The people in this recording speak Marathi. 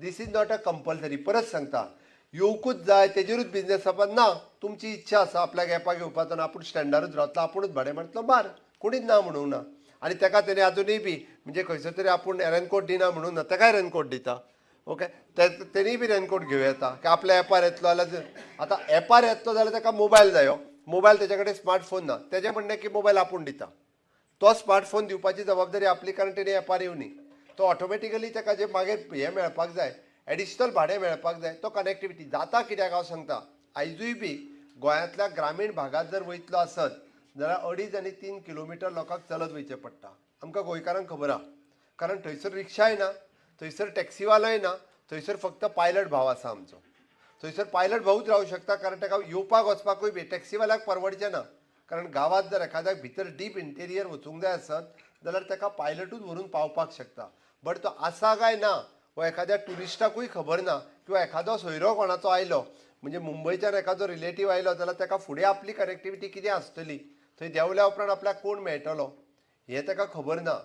This is not a compulsory. परत सांगता, येवकूच जाय तेजेरूच बिझनेस जावपाक ना. तुमची इच्छा आसा आपल्याक एपाक येवपाचो आनी आपूण स्टँडारूच रावतलो, आपुणूच भाडें मारतलो, बार, कोणीच ना म्हणूंक ना. आनी तेका तेणी आजुनूय बी म्हणजे खंयसर तरी आपूण रेनकोट दिना म्हणून ना, तेकाय रेनकोट दिता. ओके, तेणीय बी रेनकोट घेवं येता की आपल्या एपार येतलो जाल्यार. आतां एपार येतलो जाल्यार तेका मोबायल जायो. मोबायल तेजे कडेन स्मार्टफोन ना, तेजें म्हणणें की मोबायल आपूण दिता. तो स्मार्टफोन दिवपाची जबाबदारी आपली, कारण तेणी एपार येवनी. तो ऑटोमॅटिकली तेका जे मागीर हें मेळपाक जाय, एडिशनल भाडें मेळपाक जाय, तो कनेक्टिविटी जाता. कित्याक हांव सांगता, आयजूय बी गोंयांतल्या ग्रामीण भागात जर वयतलो आसत जाल्यार 2.5 आनी 3 किलोमिटर लोकांक चलत वयचें पडटा. आमकां गोंयकारांक खबर आहा, कारण थंयसर रिक्षाय ना, थंयसर टॅक्सीवालोय ना, थंयसर फक्त पायलट भाव आसा आमचो. थंयसर पायलट भाऊच रावूं शकता, कारण ताका येवपाक वचपाकूय बी टॅक्सीवाल्याक परवडचें ना. कारण गांवांत जर एखाद्याक भितर डीप इंटेरियर वचूंक जाय आसत जाल्यार ताका पायलटूच व्हरून पावपाक शकता. बट तो आसा काय ना हो एखाद्या टुरिस्टाकूय खबर ना. किंवा एखादो सोयरो कोणाचो आयलो, म्हणजे मुंबयच्यान एखादो रिलेटीव आयलो जाल्यार ताका फुडें आपली कनेक्टिविटी कितें आसतली, थंय देवल्या उपरांत आपल्याक कोण मेळटलो, हें ताका खबर ना.